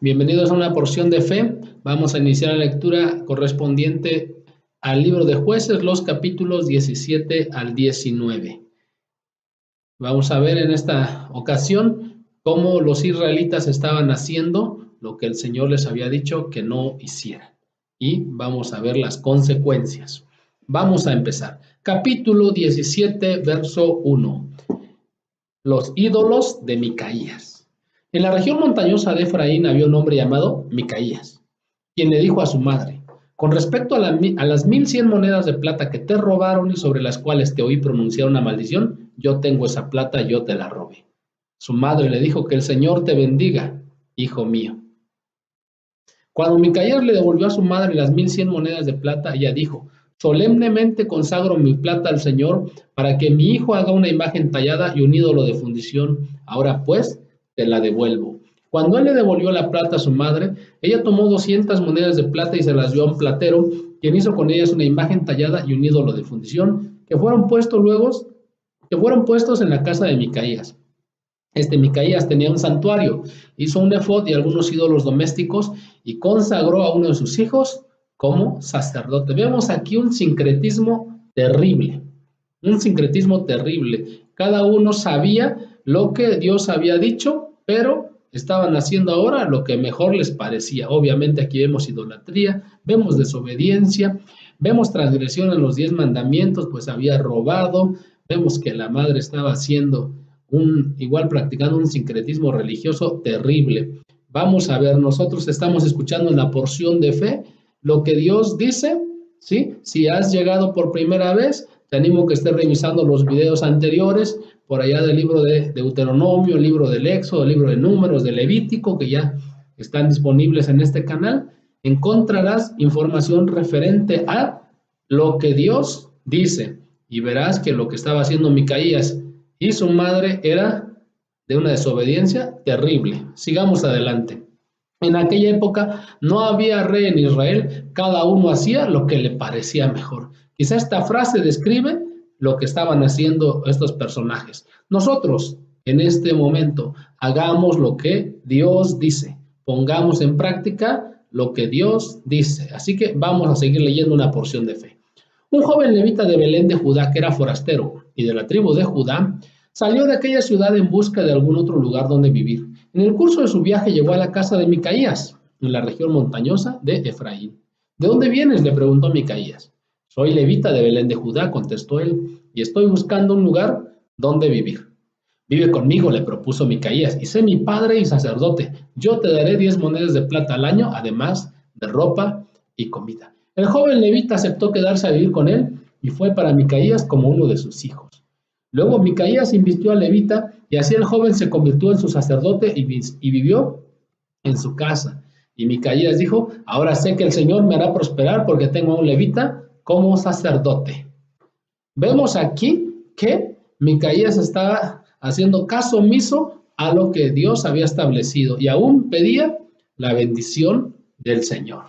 Bienvenidos a una porción de fe. Vamos a iniciar la lectura correspondiente al libro de Jueces, los capítulos 17 al 19. Vamos a ver en esta ocasión cómo los israelitas estaban haciendo lo que el Señor les había dicho que no hicieran. Y vamos a ver las consecuencias. Vamos a empezar. Capítulo 17, verso 1. Los ídolos de Micaías. En la región montañosa de Efraín había un hombre llamado Micaías, quien le dijo a su madre: con respecto a las 1100 monedas de plata que te robaron y sobre las cuales te oí pronunciar una maldición, yo tengo esa plata, yo te la robé. Su madre le dijo: que el Señor te bendiga, hijo mío. Cuando Micaías le devolvió a su madre las 1100 monedas de plata, ella dijo: solemnemente consagro mi plata al Señor para que mi hijo haga una imagen tallada y un ídolo de fundición. Ahora pues, te la devuelvo. Cuando él le devolvió la plata a su madre, ella tomó 200 monedas de plata y se las dio a un platero, quien hizo con ellas una imagen tallada y un ídolo de fundición, que fueron puestos en la casa de Micaías. Micaías tenía un santuario, hizo un efod y algunos ídolos domésticos y consagró a uno de sus hijos como sacerdote. Vemos aquí un sincretismo terrible, Cada uno sabía lo que Dios había dicho, pero estaban haciendo ahora lo que mejor les parecía. Obviamente aquí vemos idolatría, vemos desobediencia, vemos transgresión en los 10 mandamientos, pues había robado, vemos que la madre estaba haciendo practicando un sincretismo religioso terrible. Vamos a ver, nosotros estamos escuchando en la porción de fe lo que Dios dice, ¿sí? Si has llegado por primera vez, te animo que estés revisando los videos anteriores, por allá del libro de Deuteronomio, el libro del Éxodo, el libro de Números, de Levítico, que ya están disponibles en este canal. Encontrarás información referente a lo que Dios dice y verás que lo que estaba haciendo Micaías y su madre era de una desobediencia terrible. Sigamos adelante. En aquella época no había rey en Israel, cada uno hacía lo que le parecía mejor. Quizá esta frase describe lo que estaban haciendo estos personajes. Nosotros, en este momento, hagamos lo que Dios dice, pongamos en práctica lo que Dios dice. Así que vamos a seguir leyendo una porción de fe. Un joven levita de Belén de Judá, que era forastero y de la tribu de Judá, salió de aquella ciudad en busca de algún otro lugar donde vivir. En el curso de su viaje llegó a la casa de Micaías, en la región montañosa de Efraín. ¿De dónde vienes?, le preguntó Micaías. Soy levita de Belén de Judá, contestó él, y estoy buscando un lugar donde vivir. Vive conmigo, le propuso Micaías, y sé mi padre y sacerdote. Yo te daré 10 monedas de plata al año, además de ropa y comida. El joven levita aceptó quedarse a vivir con él y fue para Micaías como uno de sus hijos. Luego Micaías invistió al levita y así el joven se convirtió en su sacerdote y vivió en su casa. Y Micaías dijo: ahora sé que el Señor me hará prosperar porque tengo a un levita como sacerdote. Vemos aquí que Micaías estaba haciendo caso omiso a lo que Dios había establecido y aún pedía la bendición del Señor.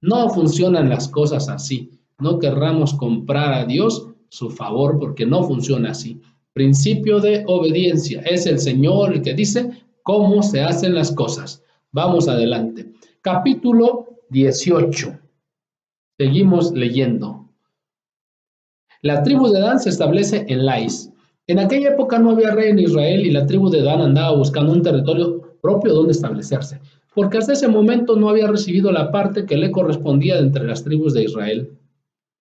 No funcionan las cosas así. No querramos comprar a Dios su favor porque no funciona así. Principio de obediencia. Es el Señor el que dice cómo se hacen las cosas. Vamos adelante. Capítulo 18. Seguimos leyendo. La tribu de Dan se establece en Lais. En aquella época no había rey en Israel y la tribu de Dan andaba buscando un territorio propio donde establecerse, porque hasta ese momento no había recibido la parte que le correspondía de entre las tribus de Israel.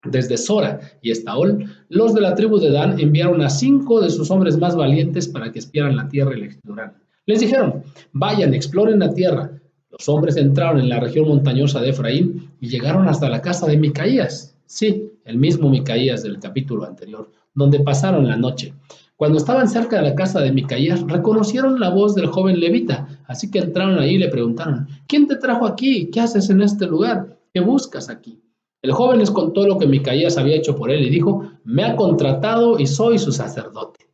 Desde Sora y Estaol, los de la tribu de Dan enviaron a 5 de sus hombres más valientes para que espiaran la tierra y la exploraran. Les dijeron: vayan, exploren la tierra. Los hombres entraron en la región montañosa de Efraín y llegaron hasta la casa de Micaías. Sí, el mismo Micaías del capítulo anterior, donde pasaron la noche. Cuando estaban cerca de la casa de Micaías, reconocieron la voz del joven levita, así que entraron ahí y le preguntaron: ¿quién te trajo aquí? ¿Qué haces en este lugar? ¿Qué buscas aquí? El joven les contó lo que Micaías había hecho por él y dijo: me ha contratado y soy su sacerdote.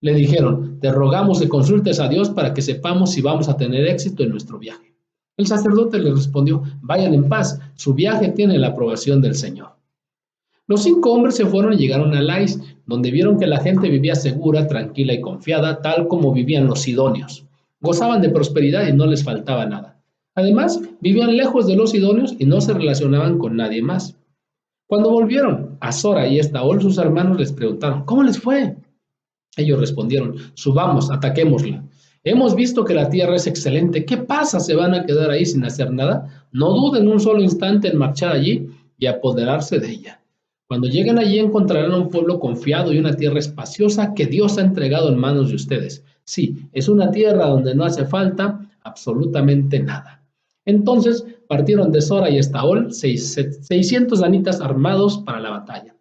Le dijeron: te rogamos que consultes a Dios para que sepamos si vamos a tener éxito en nuestro viaje. El sacerdote le respondió: vayan en paz, su viaje tiene la aprobación del Señor. Los 5 hombres se fueron y llegaron a Lais, donde vieron que la gente vivía segura, tranquila y confiada, tal como vivían los sidonios. Gozaban de prosperidad y no les faltaba nada. Además, vivían lejos de los sidonios y no se relacionaban con nadie más. Cuando volvieron a Sora y Estaol, sus hermanos les preguntaron, ¿cómo les fue? Ellos respondieron, subamos, ataquémosla. Hemos visto que la tierra es excelente. ¿Qué pasa? ¿Se van a quedar ahí sin hacer nada? No duden un solo instante en marchar allí y apoderarse de ella. Cuando lleguen allí encontrarán un pueblo confiado y una tierra espaciosa que Dios ha entregado en manos de ustedes. Sí, es una tierra donde no hace falta absolutamente nada. Entonces partieron de Sora y Estaol 600 danitas armados para la batalla.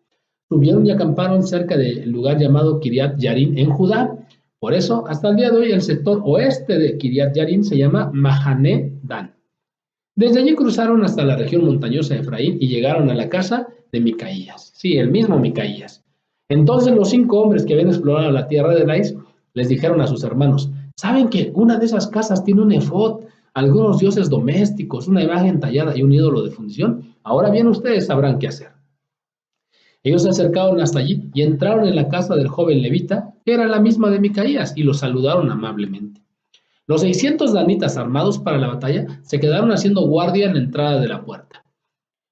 Subieron y acamparon cerca del lugar llamado Kiriat Yarim en Judá. Por eso, hasta el día de hoy, el sector oeste de Kiriat Yarim se llama Mahané Dan. Desde allí cruzaron hasta la región montañosa de Efraín y llegaron a la casa de Micaías. Sí, el mismo Micaías. Entonces los 5 hombres que habían explorado la tierra de Lais les dijeron a sus hermanos, ¿saben que una de esas casas tiene un efod, algunos dioses domésticos, una imagen tallada y un ídolo de fundición? Ahora bien, ustedes sabrán qué hacer. Ellos se acercaron hasta allí y entraron en la casa del joven levita, que era la misma de Micaías, y lo saludaron amablemente. Los 600 danitas armados para la batalla se quedaron haciendo guardia en la entrada de la puerta.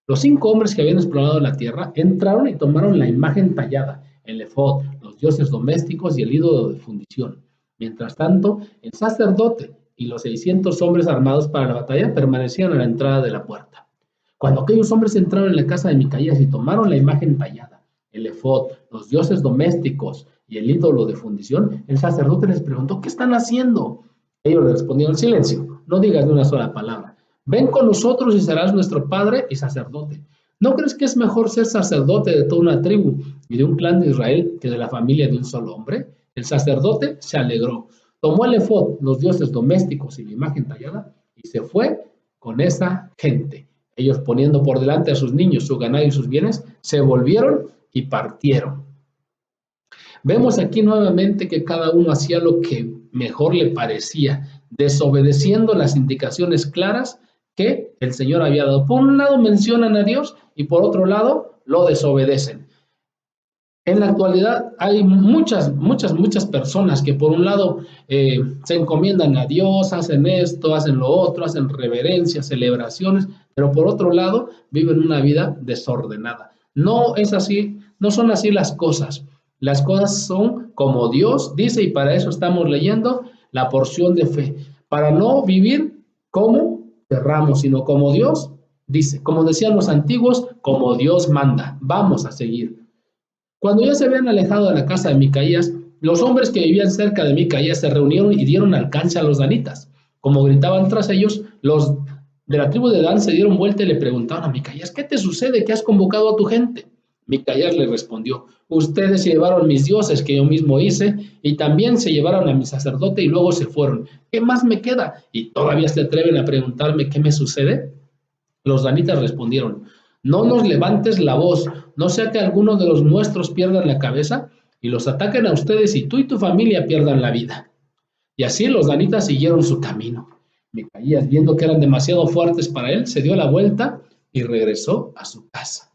Los 5 hombres que habían explorado la tierra entraron y tomaron la imagen tallada, el efod, los dioses domésticos y el ídolo de fundición. Mientras tanto, el sacerdote y los 600 hombres armados para la batalla permanecían a la entrada de la puerta. Cuando aquellos hombres entraron en la casa de Micaías y tomaron la imagen tallada, el efod, los dioses domésticos y el ídolo de fundición, el sacerdote les preguntó, ¿qué están haciendo? Ellos le respondieron, silencio, no digas ni una sola palabra. Ven con nosotros y serás nuestro padre y sacerdote. ¿No crees que es mejor ser sacerdote de toda una tribu y de un clan de Israel que de la familia de un solo hombre? El sacerdote se alegró, tomó el efod, los dioses domésticos y la imagen tallada y se fue con esa gente. Ellos poniendo por delante a sus niños, su ganado y sus bienes, se volvieron y partieron. Vemos aquí nuevamente que cada uno hacía lo que mejor le parecía, desobedeciendo las indicaciones claras que el Señor había dado. Por un lado mencionan a Dios y por otro lado lo desobedecen. En la actualidad hay muchas personas que por un lado se encomiendan a Dios, hacen esto, hacen lo otro, hacen reverencias, celebraciones, pero por otro lado viven una vida desordenada. No es así, no son así las cosas. Las cosas son como Dios dice y para eso estamos leyendo la porción de fe, para no vivir como querramos, sino como Dios dice, como decían los antiguos, como Dios manda. Vamos a seguir. Cuando ya se habían alejado de la casa de Micaías, los hombres que vivían cerca de Micaías se reunieron y dieron alcance a los danitas. Como gritaban tras ellos, los de la tribu de Dan se dieron vuelta y le preguntaron a Micaías, ¿qué te sucede? ¿Qué has convocado a tu gente? Micaías le respondió, ustedes se llevaron mis dioses que yo mismo hice y también se llevaron a mi sacerdote y luego se fueron. ¿Qué más me queda? ¿Y todavía se atreven a preguntarme qué me sucede? Los danitas respondieron, no nos levantes la voz, no sea que algunos de los nuestros pierdan la cabeza y los ataquen a ustedes y tú y tu familia pierdan la vida. Y así los danitas siguieron su camino. Micaías, viendo que eran demasiado fuertes para él, se dio la vuelta y regresó a su casa.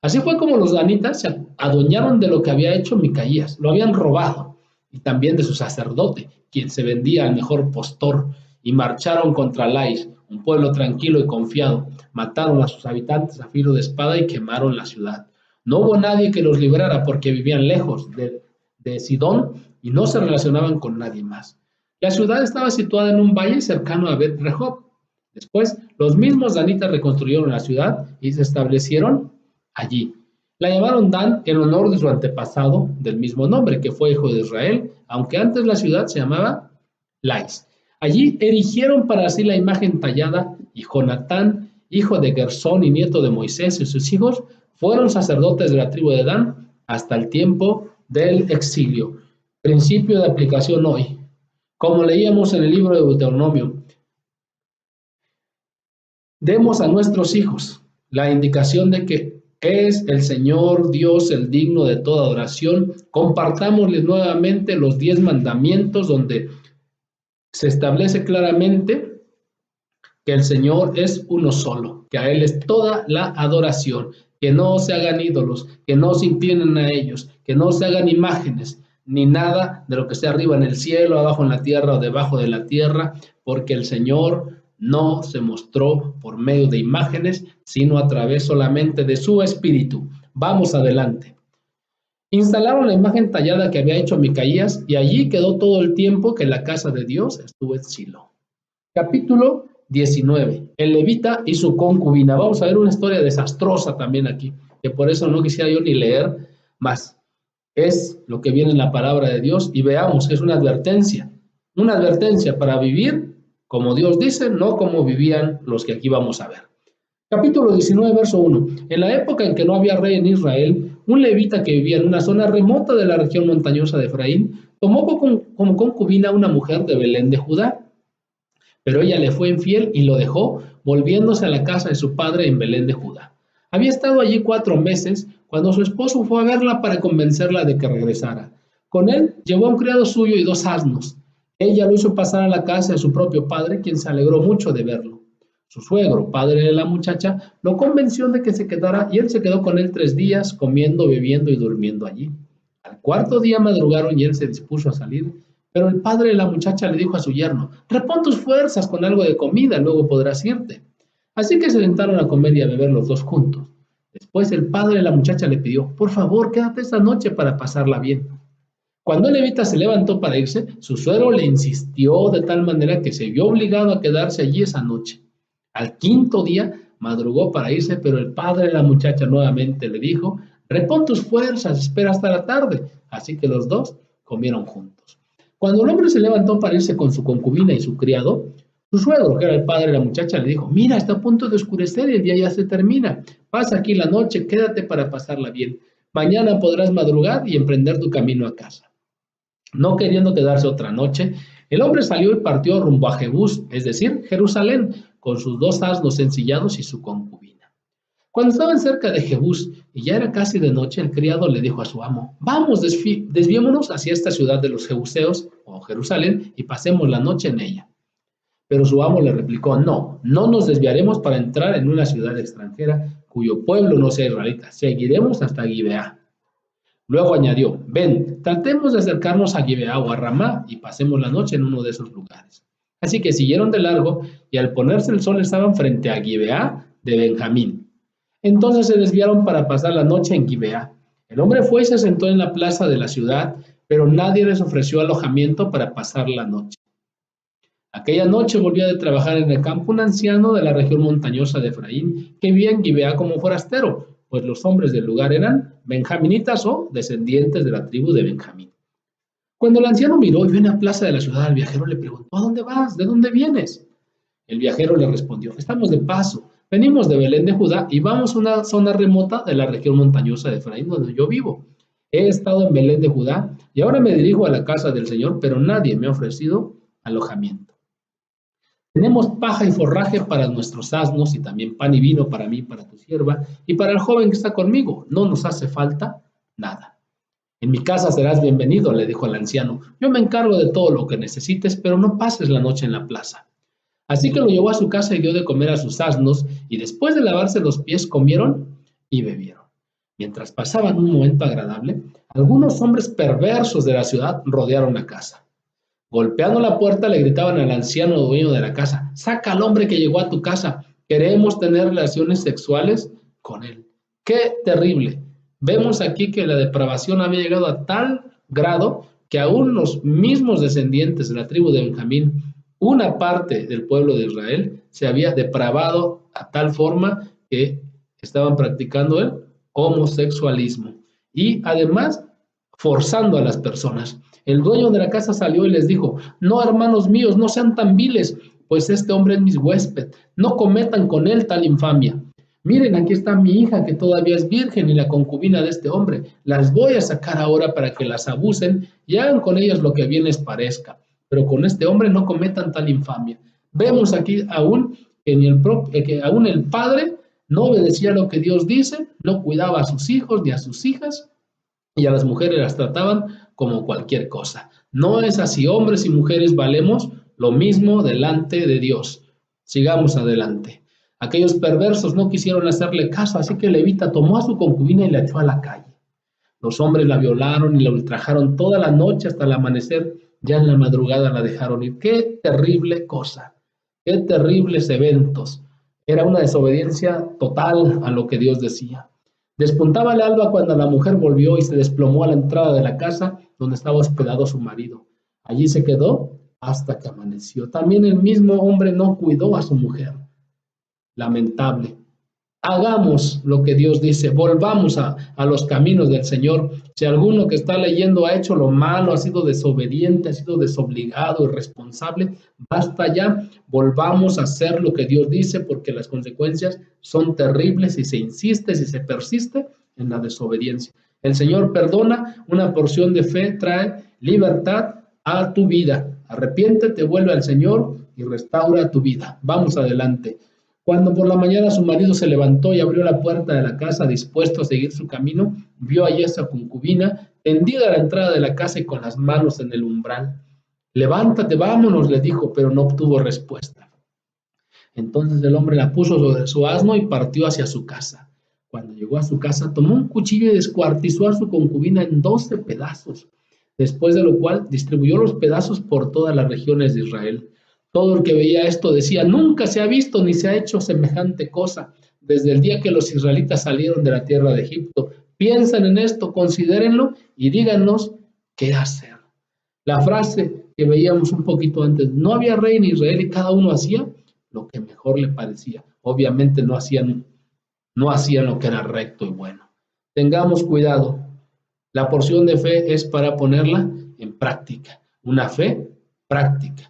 Así fue como los danitas se adueñaron de lo que había hecho Micaías, lo habían robado, y también de su sacerdote, quien se vendía al mejor postor, y marcharon contra Lais, un pueblo tranquilo y confiado. Mataron a sus habitantes a filo de espada y quemaron la ciudad. No hubo nadie que los librara porque vivían lejos de Sidón y no se relacionaban con nadie más. La ciudad estaba situada en un valle cercano a Bet Rehob. Después, los mismos danitas reconstruyeron la ciudad y se establecieron allí. La llamaron Dan en honor de su antepasado del mismo nombre, que fue hijo de Israel, aunque antes la ciudad se llamaba Lais. Allí erigieron para sí la imagen tallada y Jonatán, hijo de Gersón y nieto de Moisés y sus hijos, fueron sacerdotes de la tribu de Dan hasta el tiempo del exilio. Principio de aplicación hoy. Como leíamos en el libro de Deuteronomio, demos a nuestros hijos la indicación de que es el Señor Dios el digno de toda adoración. Compartámosles nuevamente los 10 mandamientos donde se establece claramente que el Señor es uno solo, que a Él es toda la adoración, que no se hagan ídolos, que no se inclinen a ellos, que no se hagan imágenes, ni nada de lo que esté arriba en el cielo, abajo en la tierra o debajo de la tierra, porque el Señor no se mostró por medio de imágenes, sino a través solamente de su espíritu. Vamos adelante. Instalaron la imagen tallada que había hecho Micaías y allí quedó todo el tiempo que la casa de Dios estuvo en Silo. Capítulo 19. El levita y su concubina. Vamos a ver una historia desastrosa también aquí, que por eso no quisiera yo ni leer más. Es lo que viene en la palabra de Dios y veamos que es una advertencia para vivir como Dios dice, no como vivían los que aquí vamos a ver. Capítulo 19, verso 1. En la época en que no había rey en Israel, un levita que vivía en una zona remota de la región montañosa de Efraín, tomó como concubina a una mujer de Belén de Judá. Pero ella le fue infiel y lo dejó, volviéndose a la casa de su padre en Belén de Judá. Había estado allí 4 meses cuando su esposo fue a verla para convencerla de que regresara. Con él llevó a un criado suyo y 2 asnos. Ella lo hizo pasar a la casa de su propio padre, quien se alegró mucho de verlo. Su suegro, padre de la muchacha, lo convenció de que se quedara y él se quedó con él 3 días, comiendo, bebiendo y durmiendo allí. Al 4.º día madrugaron y él se dispuso a salir, pero el padre de la muchacha le dijo a su yerno: repon tus fuerzas con algo de comida, luego podrás irte. Así que se sentaron a comer y a beber los 2 juntos. Después el padre de la muchacha le pidió: por favor, quédate esta noche para pasarla bien. Cuando el levita se levantó para irse, su suegro le insistió de tal manera que se vio obligado a quedarse allí esa noche. Al 5.º día madrugó para irse, pero el padre de la muchacha nuevamente le dijo: repon tus fuerzas, espera hasta la tarde. Así que los 2 comieron juntos. Cuando el hombre se levantó para irse con su concubina y su criado, su suegro, que era el padre de la muchacha, le dijo: mira, está a punto de oscurecer y el día ya se termina. Pasa aquí la noche, quédate para pasarla bien. Mañana podrás madrugar y emprender tu camino a casa. No queriendo quedarse otra noche, el hombre salió y partió rumbo a Jebús, es decir, Jerusalén, con sus 2 asnos ensillados y su concubina. Cuando estaban cerca de Jebús y ya era casi de noche, el criado le dijo a su amo: vamos, desviémonos hacia esta ciudad de los Jebuseos, o Jerusalén, y pasemos la noche en ella. Pero su amo le replicó: no nos desviaremos para entrar en una ciudad extranjera cuyo pueblo no sea israelita. Seguiremos hasta Gibeá. Luego añadió: ven, tratemos de acercarnos a Gibeá o a Ramá y pasemos la noche en uno de esos lugares. Así que siguieron de largo y al ponerse el sol estaban frente a Gibeá de Benjamín. Entonces se desviaron para pasar la noche en Gibeá. El hombre fue y se sentó en la plaza de la ciudad, pero nadie les ofreció alojamiento para pasar la noche. Aquella noche volvía de trabajar en el campo un anciano de la región montañosa de Efraín, que vivía en Gibeá como forastero, pues los hombres del lugar eran benjaminitas o descendientes de la tribu de Benjamín. Cuando el anciano miró y vio en la plaza de la ciudad al viajero, le preguntó: ¿a dónde vas? ¿De dónde vienes? El viajero le respondió: estamos de paso, venimos de Belén de Judá y vamos a una zona remota de la región montañosa de Efraín, donde yo vivo. He estado en Belén de Judá y ahora me dirijo a la casa del Señor, pero nadie me ha ofrecido alojamiento. Tenemos paja y forraje para nuestros asnos y también pan y vino para mí, para tu sierva y para el joven que está conmigo. No nos hace falta nada. En mi casa serás bienvenido, le dijo el anciano. Yo me encargo de todo lo que necesites, pero no pases la noche en la plaza. Así que lo llevó a su casa y dio de comer a sus asnos, y después de lavarse los pies comieron y bebieron. Mientras pasaban un momento agradable, algunos hombres perversos de la ciudad rodearon la casa. Golpeando la puerta le gritaban al anciano dueño de la casa: saca al hombre que llegó a tu casa, queremos tener relaciones sexuales con él. ¡Qué terrible! Vemos aquí que la depravación había llegado a tal grado que aún los mismos descendientes de la tribu de Benjamín, una parte del pueblo de Israel, se había depravado a tal forma que estaban practicando el homosexualismo y además forzando a las personas. El dueño de la casa salió y les dijo: no, hermanos míos, no sean tan viles, pues este hombre es mi huésped, no cometan con él tal infamia. Miren, aquí está mi hija que todavía es virgen y la concubina de este hombre. Las voy a sacar ahora para que las abusen y hagan con ellas lo que bien les parezca. Pero con este hombre no cometan tal infamia. Vemos aquí aún que aún el padre no obedecía lo que Dios dice, no cuidaba a sus hijos ni a sus hijas y a las mujeres las trataban como cualquier cosa. No es así, hombres y mujeres valemos lo mismo delante de Dios. Sigamos adelante. Aquellos perversos no quisieron hacerle caso, así que el levita tomó a su concubina y la echó a la calle. Los hombres la violaron y la ultrajaron toda la noche hasta el amanecer. Ya en la madrugada la dejaron ir. ¡Qué terrible cosa! Qué terribles eventos. Era una desobediencia total a lo que Dios decía. Despuntaba el alba cuando la mujer volvió y se desplomó a la entrada de la casa donde estaba hospedado su marido. Allí se quedó hasta que amaneció. También el mismo hombre no cuidó a su mujer. Lamentable. Hagamos lo que Dios dice, volvamos a los caminos del Señor. Si alguno que está leyendo ha hecho lo malo, ha sido desobediente, ha sido desobligado, irresponsable, basta ya, volvamos a hacer lo que Dios dice, porque las consecuencias son terribles si se insiste, si se persiste en la desobediencia. El Señor perdona, una porción de fe trae libertad a tu vida. Arrepiéntete, vuelve al Señor y restaura tu vida. Vamos adelante. Cuando por la mañana su marido se levantó y abrió la puerta de la casa dispuesto a seguir su camino, vio allí a esa concubina tendida a la entrada de la casa y con las manos en el umbral. Levántate, vámonos, le dijo, pero no obtuvo respuesta. Entonces el hombre la puso sobre su asno y partió hacia su casa. Cuando llegó a su casa, tomó un cuchillo y descuartizó a su concubina en 12 pedazos, después de lo cual distribuyó los pedazos por todas las regiones de Israel. Todo el que veía esto decía, nunca se ha visto ni se ha hecho semejante cosa desde el día que los israelitas salieron de la tierra de Egipto. Piensen en esto, considérenlo y díganos qué hacer. La frase que veíamos un poquito antes, no había rey en Israel y cada uno hacía lo que mejor le parecía. Obviamente no hacían lo que era recto y bueno. Tengamos cuidado. La porción de fe es para ponerla en práctica. Una fe práctica.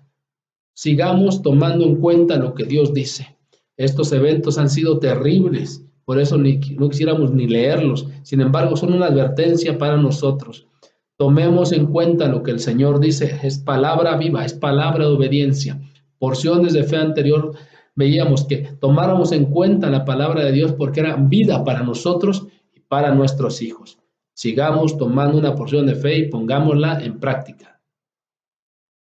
Sigamos tomando en cuenta lo que Dios dice. Estos eventos han sido terribles, por eso no quisiéramos ni leerlos. Sin embargo, son una advertencia para nosotros. Tomemos en cuenta lo que el Señor dice. Es palabra viva, es palabra de obediencia. Porciones de fe anterior veíamos que tomáramos en cuenta la palabra de Dios porque era vida para nosotros y para nuestros hijos. Sigamos tomando una porción de fe y pongámosla en práctica.